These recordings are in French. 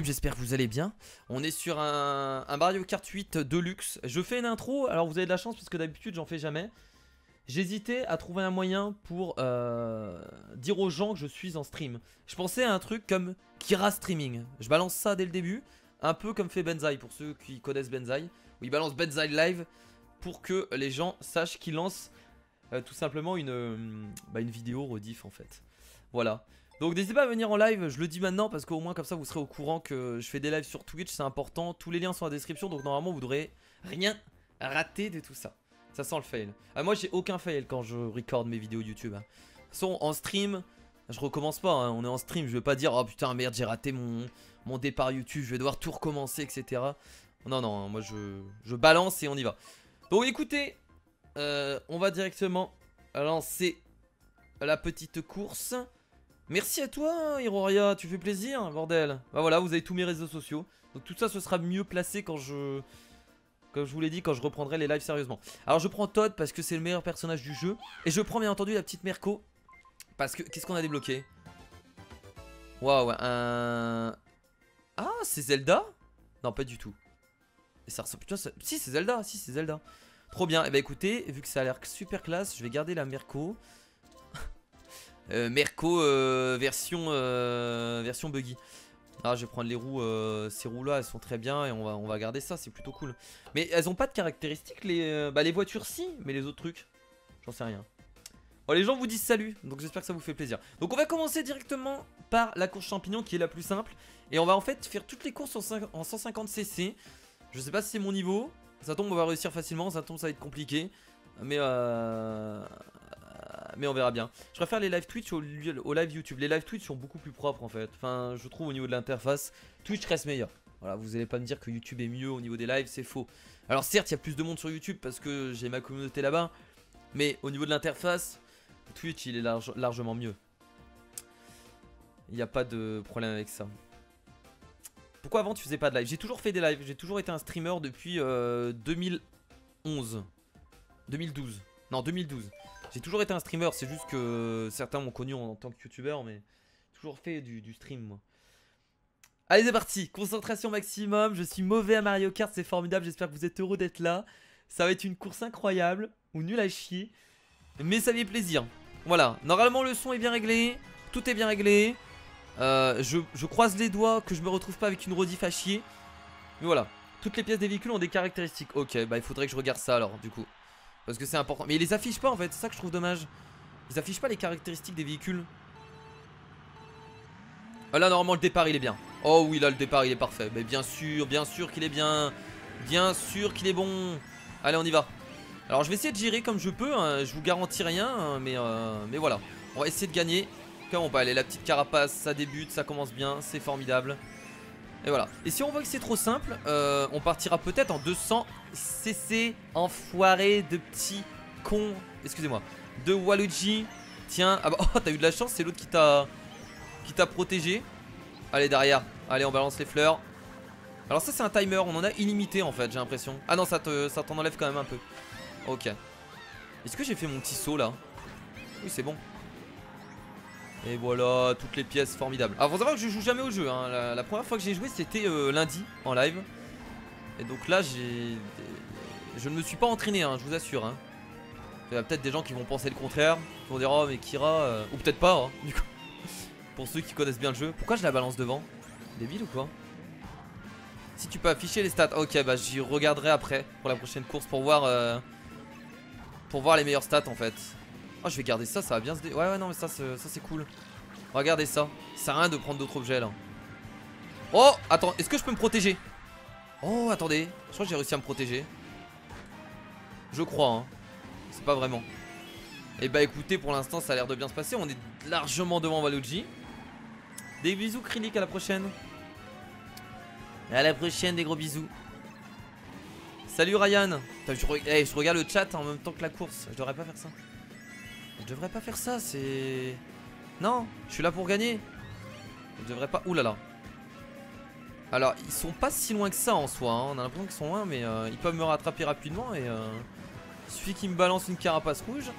YouTube, j'espère que vous allez bien. On est sur un Mario Kart 8 Deluxe. Je fais une intro, alors vous avez de la chance parce que d'habitude j'en fais jamais. J'hésitais à trouver un moyen pour dire aux gens que je suis en stream. Je pensais à un truc comme Kira Streaming. Je balance ça dès le début, un peu comme fait Benzaï, pour ceux qui connaissent Benzaï. Où il balance Benzaï live pour que les gens sachent qu'il lance tout simplement une vidéo rediff en fait. Voilà. Donc n'hésitez pas à venir en live, je le dis maintenant parce qu'au moins comme ça vous serez au courant que je fais des lives sur Twitch, c'est important. Tous les liens sont dans la description, donc normalement vous devrez rien rater de tout ça. Ça sent le fail. Moi j'ai aucun fail quand je record mes vidéos YouTube. De toute façon en stream, je recommence pas, hein. On est en stream, je vais pas dire oh putain merde j'ai raté mon départ YouTube, je vais devoir tout recommencer etc. Non non, moi je balance et on y va. Donc écoutez, on va directement lancer la petite course. Merci à toi Hiroria, tu fais plaisir bordel. Bah voilà, vous avez tous mes réseaux sociaux. Donc tout ça ce sera mieux placé quand comme je vous l'ai dit, quand je reprendrai les lives sérieusement. Alors je prends Todd parce que c'est le meilleur personnage du jeu. Et je prends bien entendu la petite Merco. Parce que, qu'est-ce qu'on a débloqué? Waouh, un... Ah, c'est Zelda? Non, pas du tout. Et ça ressemble... Putain, ça... Si, c'est Zelda, si, c'est Zelda. Trop bien, et bah écoutez, vu que ça a l'air super classe, je vais garder la Merco. Merco version buggy. Ah, je vais prendre les roues, ces roues là elles sont très bien et on va garder ça, c'est plutôt cool. Mais elles ont pas de caractéristiques les voitures si, mais les autres trucs j'en sais rien. Bon, les gens vous disent salut, donc j'espère que ça vous fait plaisir. Donc on va commencer directement par la course champignon qui est la plus simple. Et on va en fait faire toutes les courses en 150 cc. Je sais pas si c'est mon niveau, ça tombe on va réussir facilement, ça tombe ça va être compliqué. Mais on verra bien. Je préfère les live Twitch au live YouTube. Les live Twitch sont beaucoup plus propres en fait. Enfin, je trouve au niveau de l'interface, Twitch reste meilleur. Voilà, vous allez pas me dire que YouTube est mieux au niveau des lives, c'est faux. Alors certes, il y a plus de monde sur YouTube parce que j'ai ma communauté là-bas. Mais au niveau de l'interface, Twitch il est largement mieux. Il n'y a pas de problème avec ça. Pourquoi avant tu faisais pas de live? J'ai toujours fait des lives. J'ai toujours été un streamer depuis 2011. 2012. Non, 2012. J'ai toujours été un streamer, c'est juste que certains m'ont connu en tant que youtubeur, mais j'ai toujours fait du stream moi. Allez c'est parti, concentration maximum, je suis mauvais à Mario Kart, c'est formidable, j'espère que vous êtes heureux d'être là. Ça va être une course incroyable, ou nul à chier, mais ça fait plaisir. Voilà, normalement le son est bien réglé, tout est bien réglé. Je croise les doigts que je me retrouve pas avec une rediff à chier. Mais voilà, toutes les pièces des véhicules ont des caractéristiques. Ok, bah il faudrait que je regarde ça alors du coup. Parce que c'est important. Mais ils les affichent pas en fait, c'est ça que je trouve dommage. Ils affichent pas les caractéristiques des véhicules. Ah là normalement le départ il est bien. Oh oui là le départ il est parfait. Mais bien sûr qu'il est bien. Bien sûr qu'il est bon. Allez on y va. Alors je vais essayer de gérer comme je peux, hein. Je vous garantis rien hein, mais voilà. On va essayer de gagner. Comment on peut aller, la petite carapace, ça débute, ça commence bien, c'est formidable. Et voilà. Et si on voit que c'est trop simple, on partira peut-être en 200 cc. Enfoiré de petits cons. Excusez-moi. De Waluigi. Tiens. Ah bah oh t'as eu de la chance. C'est l'autre qui t'a protégé. Allez derrière. Allez on balance les fleurs. Alors ça c'est un timer. On en a illimité en fait j'ai l'impression. Ah non ça t'en enlève quand même un peu. Ok. Est-ce que j'ai fait mon petit saut là? Oui c'est bon. Et voilà, toutes les pièces formidables. Alors faut savoir que je joue jamais au jeu hein. La première fois que j'ai joué c'était lundi en live. Et donc là je ne me suis pas entraîné hein, je vous assure hein. Il y a peut-être des gens qui vont penser le contraire, qui vont dire oh mais Kira ou peut-être pas hein, du coup. Pour ceux qui connaissent bien le jeu. Pourquoi je la balance devant? Débile ou quoi? Si tu peux afficher les stats. Ok bah j'y regarderai après pour la prochaine course pour voir les meilleures stats en fait. Oh je vais garder ça, ça va bien se dé... Ouais non mais ça c'est cool. Regardez ça, ça sert à rien de prendre d'autres objets là. Oh attends, est-ce que je peux me protéger? Oh attendez, je crois que j'ai réussi à me protéger. Je crois hein. C'est pas vraiment. Et bah écoutez pour l'instant ça a l'air de bien se passer. On est largement devant Waluigi. Des bisous Krylik, à la prochaine. À la prochaine, des gros bisous. Salut Ryan. Je regarde le chat en même temps que la course. Je devrais pas faire ça. Je devrais pas faire ça, c'est... Non, je suis là pour gagner. Je devrais pas... Ouh là là. Alors, ils sont pas si loin que ça en soi hein. On a l'impression qu'ils sont loin, mais ils peuvent me rattraper rapidement. Et il suffit qu'ils me balancent une carapace rouge.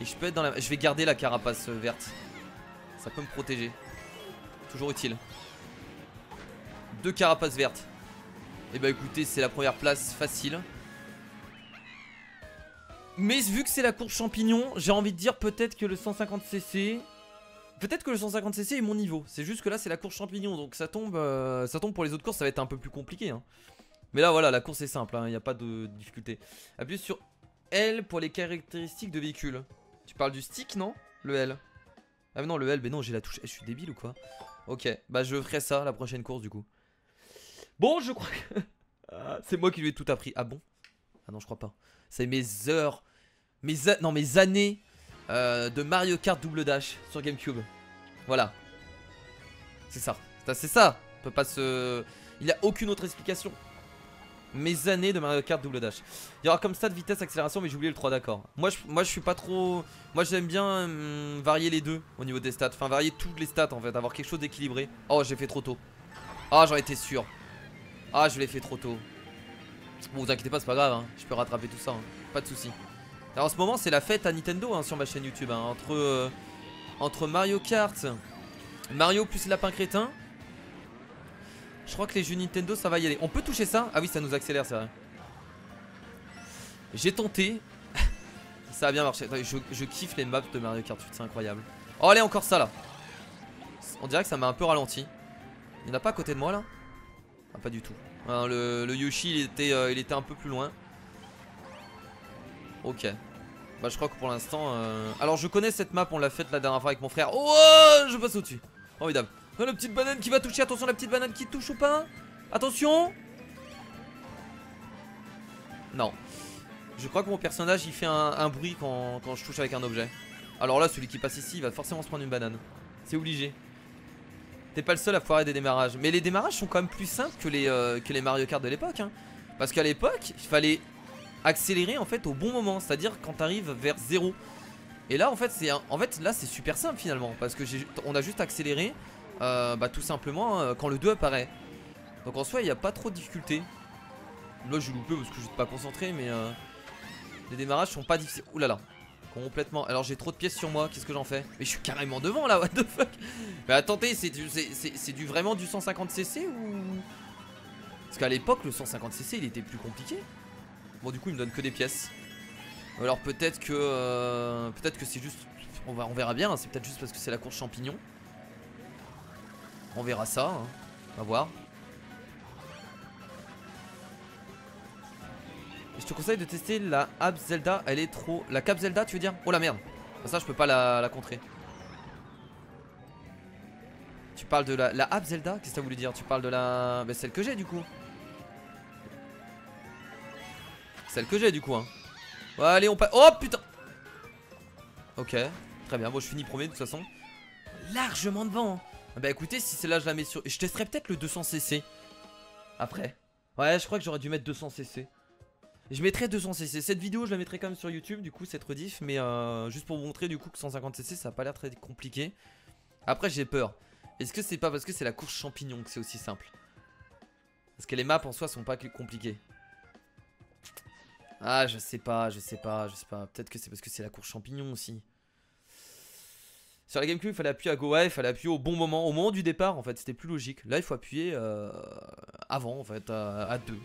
Et je peux être dans la... Je vais garder la carapace verte. Ça peut me protéger. Toujours utile. 2 carapaces vertes. Et bah écoutez, c'est la première place facile. Mais vu que c'est la course champignon, j'ai envie de dire peut-être que le 150cc... Peut-être que le 150cc est mon niveau. C'est juste que là c'est la course champignon. Donc ça tombe pour les autres courses, ça va être un peu plus compliqué hein. Mais là voilà, la course est simple, il n'y a pas de difficulté. Appuie sur L pour les caractéristiques de véhicule. Tu parles du stick non? Le L. Ah mais non le L, mais non j'ai la touche. Je suis débile ou quoi? Ok, bah je ferai ça la prochaine course du coup. Bon je crois que... c'est moi qui lui ai tout appris. Ah bon? Ah non je crois pas. C'est mes heures, mes années de Mario Kart Double Dash sur GameCube. Voilà. C'est ça. C'est ça. On peut pas se... Il n'y a aucune autre explication. Mes années de Mario Kart Double Dash. Il y aura comme stade vitesse, accélération, mais j'ai oublié le 3 d'accord. Moi je suis pas trop... Moi j'aime bien varier les deux au niveau des stats. Enfin varier toutes les stats en fait, avoir quelque chose d'équilibré. Oh j'ai fait trop tôt. Ah j'en étais sûr. Ah je l'ai fait trop tôt. Bon vous inquiétez pas c'est pas grave hein. Je peux rattraper tout ça hein. Pas de soucis. Alors en ce moment c'est la fête à Nintendo hein, sur ma chaîne YouTube hein. Entre Mario Kart, Mario plus lapin crétin. Je crois que les jeux Nintendo ça va y aller. On peut toucher ça? Ah oui ça nous accélère c'est vrai. J'ai tenté. Ça a bien marché. Attendez, je kiffe les maps de Mario Kart 8, c'est incroyable. Oh allez encore ça là. On dirait que ça m'a un peu ralenti. Il n'y en a pas à côté de moi là? Ah pas du tout. Alors, le Yoshi il était un peu plus loin. Ok. Bah je crois que pour l'instant alors je connais cette map, on l'a faite la dernière fois avec mon frère. Oh je passe au dessus. Formidable. Oh, la petite banane qui va toucher, attention la petite banane qui touche ou pas? Attention. Non. Je crois que mon personnage il fait un bruit quand je touche avec un objet. Alors là celui qui passe ici il va forcément se prendre une banane. C'est obligé. T'es pas le seul à foirer des démarrages. Mais les démarrages sont quand même plus simples que les Mario Kart de l'époque hein. Parce qu'à l'époque il fallait accélérer en fait au bon moment. C'est-à-dire quand t'arrives vers 0. Et là en fait là c'est super simple finalement. Parce que on a juste accéléré bah tout simplement quand le 2 apparaît. Donc en soi il n'y a pas trop de difficulté. Là j'ai loupé parce que je suis pas concentré. Mais les démarrages sont pas difficiles. Ouh là là. Complètement. Alors j'ai trop de pièces sur moi. Qu'est-ce que j'en fais? Mais je suis carrément devant là. What the fuck? Mais attendez, c'est vraiment du 150cc ou... Parce qu'à l'époque le 150cc il était plus compliqué. Bon du coup il me donne que des pièces. Alors peut-être que c'est juste... On verra bien hein. C'est peut-être juste parce que c'est la course champignon. On verra ça hein. On va voir. Je te conseille de tester la App Zelda. Elle est trop... La Cap Zelda tu veux dire? Oh la merde. Ça je peux pas la contrer. Tu parles de la App Zelda? Qu'est-ce que ça voulait dire? Tu parles de la... Bah, celle que j'ai du coup. Celle que j'ai du coup hein. Ouais, allez on passe. Oh putain. Ok. Très bien. Bon je finis premier de toute façon. Largement devant hein. Bah écoutez si celle-là je la mets sur... Je testerai peut-être le 200cc. Après. Ouais je crois que j'aurais dû mettre 200cc. Je mettrai 200cc. Cette vidéo je la mettrai quand même sur YouTube du coup cette rediff. Mais juste pour vous montrer du coup que 150cc ça a pas l'air très compliqué. Après j'ai peur. Est-ce que c'est pas parce que c'est la course champignon que c'est aussi simple? Parce que les maps en soi sont pas compliquées. Ah je sais pas. Peut-être que c'est parce que c'est la course champignon aussi. Sur la GameCube il fallait appuyer à go. Ouais il fallait appuyer au bon moment. Au moment du départ en fait c'était plus logique. Là il faut appuyer avant en fait à 2.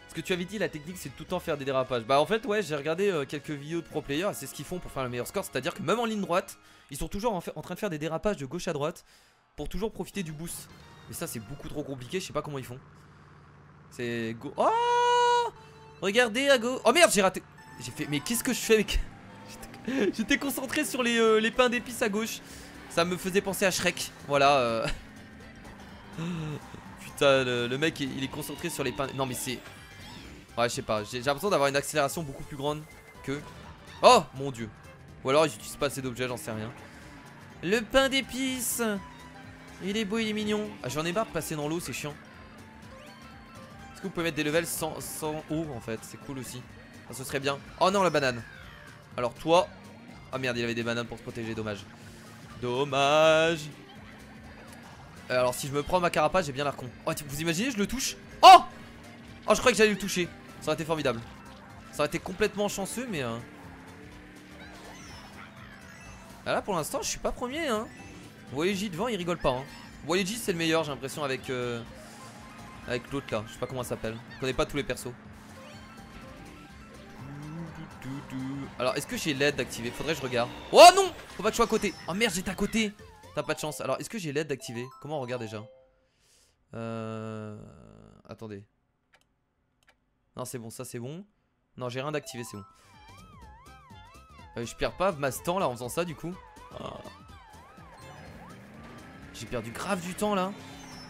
Ce que tu avais dit la technique c'est de tout le temps faire des dérapages. Bah en fait ouais j'ai regardé quelques vidéos de pro players. C'est ce qu'ils font pour faire le meilleur score. C'est à dire que même en ligne droite ils sont toujours en train de faire des dérapages de gauche à droite. Pour toujours profiter du boost. Mais ça c'est beaucoup trop compliqué. Je sais pas comment ils font. C'est go. Oh regardez à go. Oh merde j'ai raté. J'ai fait mais qu'est-ce que je fais avec... J'étais concentré sur les pains d'épices à gauche. Ça me faisait penser à Shrek. Voilà Putain le mec il est concentré sur les pains. Non mais c'est... Ouais je sais pas. J'ai l'impression d'avoir une accélération beaucoup plus grande que... Oh mon dieu. Ou alors ils utilisent pas assez d'objets, j'en sais rien. Le pain d'épices. Il est beau, il est mignon. Ah j'en ai marre de passer dans l'eau, c'est chiant. Est-ce que vous pouvez mettre des levels sans eau en fait? C'est cool aussi. Ah, ce serait bien. Oh non la banane. Alors toi... Ah merde il avait des bananes pour se protéger, dommage. Dommage. Alors si je me prends ma carapace j'ai bien l'air con. Oh vous imaginez je le touche? Oh oh je croyais que j'allais le toucher. Ça aurait été formidable. Ça aurait été complètement chanceux mais Ah, là pour l'instant je suis pas premier hein. Vous voyez J devant il rigole pas hein. Waluigi c'est le meilleur j'ai l'impression avec l'autre là, je sais pas comment ça s'appelle. Je connais pas tous les persos. Alors est-ce que j'ai l'aide d'activer? Faudrait que je regarde. Oh non! Faut pas que je sois à côté. Oh merde j'étais à côté. T'as pas de chance. Alors est-ce que j'ai l'aide d'activer? Comment on regarde déjà? Attendez. Non c'est bon, ça c'est bon. Non j'ai rien d'activé, c'est bon. Je perds pas masse temps là en faisant ça du coup. J'ai perdu grave du temps là.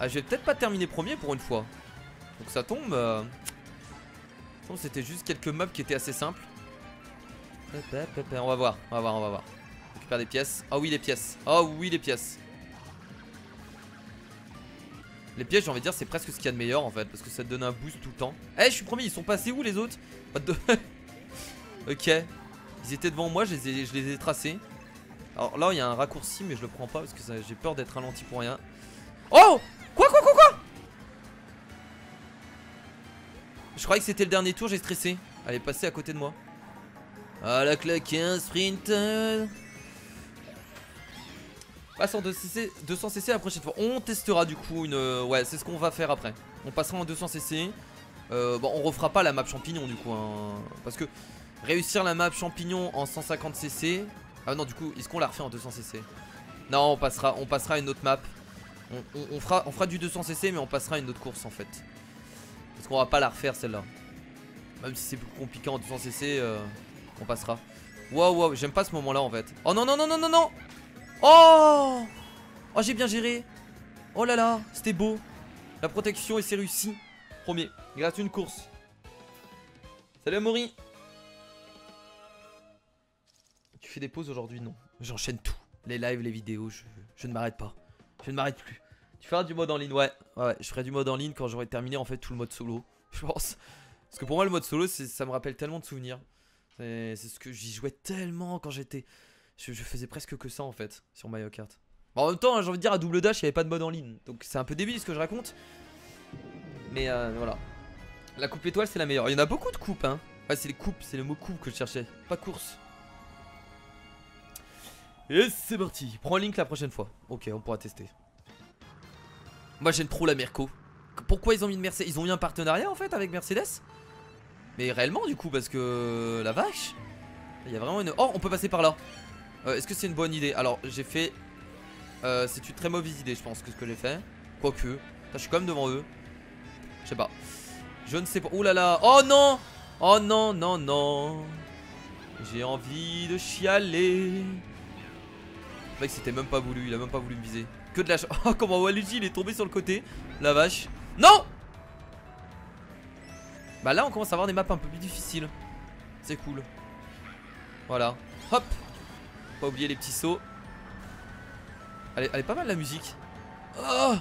Ah je vais peut-être pas terminer premier pour une fois. Donc ça tombe. C'était juste quelques mobs qui étaient assez simples. On va voir, on va voir, on va voir. On récupère des pièces. Oh oui les pièces. Oh oui les pièces. Les pièces j'ai envie de dire c'est presque ce qu'il y a de meilleur en fait. Parce que ça te donne un boost tout le temps. Eh je suis premier, ils sont passés où les autres? Ok. Ils étaient devant moi, je les ai tracés. Alors là il y a un raccourci mais je le prends pas parce que j'ai peur d'être ralenti pour rien. Oh! Quoi? Je croyais que c'était le dernier tour, j'ai stressé. Elle est passée à côté de moi. Ah la claqué un sprint. Passe en 200 cc la prochaine fois. On testera du coup une... ouais c'est ce qu'on va faire après. On passera en 200 cc. Bon on refera pas la map champignon du coup hein, parce que réussir la map champignon en 150 cc. Ah non du coup est-ce qu'on la refait en 200 cc? Non on passera à une autre map. On fera du 200 cc mais on passera à une autre course en fait. Parce qu'on va pas la refaire celle-là. Même si c'est plus compliqué en 200 cc on passera. Wow j'aime pas ce moment là en fait. Oh non. Oh j'ai bien géré. Oh là là c'était beau. La protection et c'est réussi. Premier, grâce à une course. Salut Amaury. Tu fais des pauses aujourd'hui? Non, j'enchaîne tout. Les lives, les vidéos, je ne m'arrête pas. Je ne m'arrête plus. Tu feras du mode en ligne? Ouais, je ferai du mode en ligne quand j'aurai terminé en fait tout le mode solo. Je pense. Parce que pour moi le mode solo ça me rappelle tellement de souvenirs. C'est ce que j'y jouais tellement quand j'étais... Je faisais presque que ça en fait sur Mario Kart. Bon, en même temps j'ai envie de dire à double dash il n'y avait pas de mode en ligne. Donc c'est un peu débile ce que je raconte. Mais voilà. La coupe étoile c'est la meilleure. Il y en a beaucoup de coupes hein. Ouais c'est les coupes, c'est le mot coupe que je cherchais. Pas course. Et c'est parti. Prends Link la prochaine fois. Ok on pourra tester. Moi j'aime trop la Merco. Pourquoi ils ont mis une Mercedes? Ils ont mis un partenariat en fait avec Mercedes? Mais réellement du coup parce que... La vache. Il y a vraiment une... Oh on peut passer par là. Est-ce que c'est une bonne idée? Alors j'ai fait... c'est une très mauvaise idée je pense que ce que j'ai fait. Quoique. Je suis quand même devant eux. Je sais pas. Je ne sais pas. Ouh là là. Oh non. Oh non. J'ai envie de chialer. Le mec c'était même pas voulu. Il a même pas voulu me viser. Que de la chance. Oh comment Waluigi il est tombé sur le côté. La vache. Non. Bah là on commence à avoir des maps un peu plus difficiles. C'est cool. Voilà. Hop. Pas oublier les petits sauts. Elle est pas mal la musique. Oh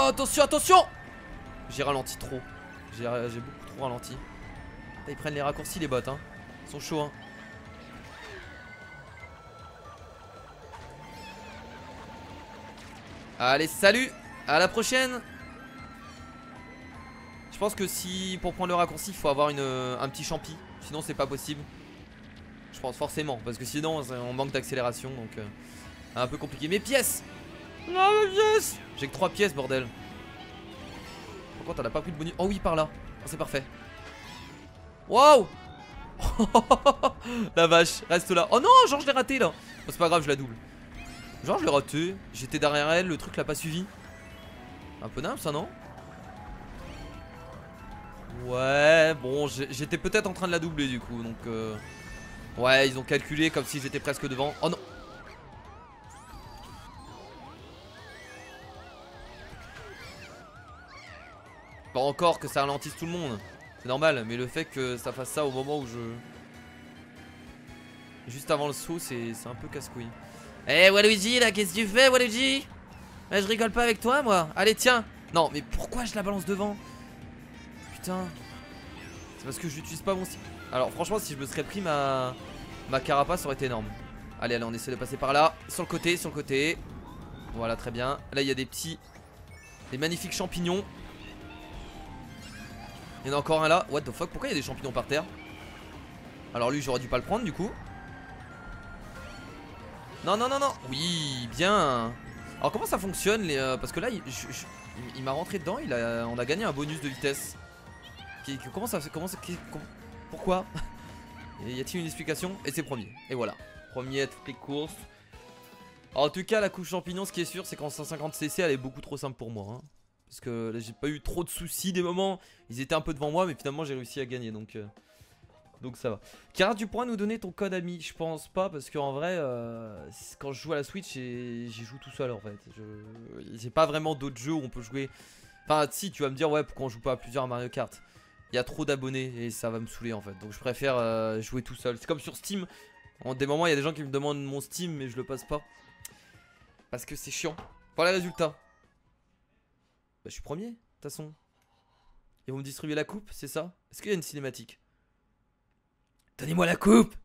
attention. J'ai ralenti trop. J'ai beaucoup trop ralenti. Là, ils prennent les raccourcis les bots hein. Ils sont chauds hein. Allez salut. À la prochaine. Je pense que si pour prendre le raccourci il faut avoir un petit champi. Sinon c'est pas possible. Je pense forcément. Parce que sinon on manque d'accélération. Donc un peu compliqué. Mes pièces. Non mes pièces. J'ai que 3 pièces bordel. Pourquoi t'en as pas pris de bonus? Oh oui par là. Oh, c'est parfait. Waouh. La vache. Reste là. Oh non genre je l'ai raté là. Oh, c'est pas grave je la double. Genre je l'ai raté. J'étais derrière elle. Le truc l'a pas suivi. Un peu nimble ça non? Ouais bon j'étais peut-être en train de la doubler du coup. Donc ouais ils ont calculé comme si j'étais presque devant. Oh non. Pas encore que ça ralentisse tout le monde. C'est normal mais le fait que ça fasse ça au moment où juste avant le saut c'est un peu casse-couille. Eh Waluigi là qu'est-ce que tu fais Waluigi? Je rigole pas avec toi moi. Allez tiens. Non mais pourquoi je la balance devant? Putain. C'est parce que je n'utilise pas mon... Alors franchement si je me serais pris ma carapace ça aurait été énorme. Allez on essaie de passer par là. Sur le côté. Voilà très bien. Là il y a des magnifiques champignons. Il y en a encore un là. What the fuck? Pourquoi il y a des champignons par terre? Alors lui j'aurais dû pas le prendre du coup. Non. Oui bien. Alors comment ça fonctionne parce que là il m'a rentré dedans, on a gagné un bonus de vitesse. Comment ça pourquoi? Y a-t-il une explication? Et c'est premier. Et voilà. Premier à toutes les courses. Alors, en tout cas la couche champignon, ce qui est sûr c'est qu'en 150cc elle est beaucoup trop simple pour moi hein. Parce que là j'ai pas eu trop de soucis des moments. Ils étaient un peu devant moi mais finalement j'ai réussi à gagner donc ça va. Kara, tu pourras nous donner ton code ami? Je pense pas parce qu'en vrai quand je joue à la Switch j'y joue tout seul en fait. J'ai pas vraiment d'autres jeux où on peut jouer. Enfin si, tu vas me dire ouais pourquoi on joue pas à plusieurs à Mario Kart. Il y a trop d'abonnés et ça va me saouler en fait. Donc je préfère jouer tout seul. C'est comme sur Steam. En des moments il y a des gens qui me demandent mon Steam mais je le passe pas. Parce que c'est chiant. Voilà les résultats. Bah je suis premier de toute façon. Ils vont me distribuer la coupe, c'est ça? Est-ce qu'il y a une cinématique? Donnez-moi la coupe.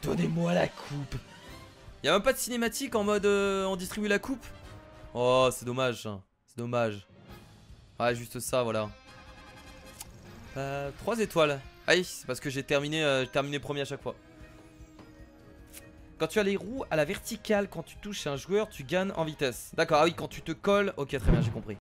Donnez-moi la coupe. Y'a même pas de cinématique en mode on distribue la coupe? Oh c'est dommage hein. C'est dommage. Ouais juste ça voilà. 3 étoiles. Aïe c'est parce que j'ai terminé premier à chaque fois. Quand tu as les roues à la verticale, quand tu touches un joueur, tu gagnes en vitesse. D'accord, ah oui, quand tu te colles. Ok, très bien, j'ai compris.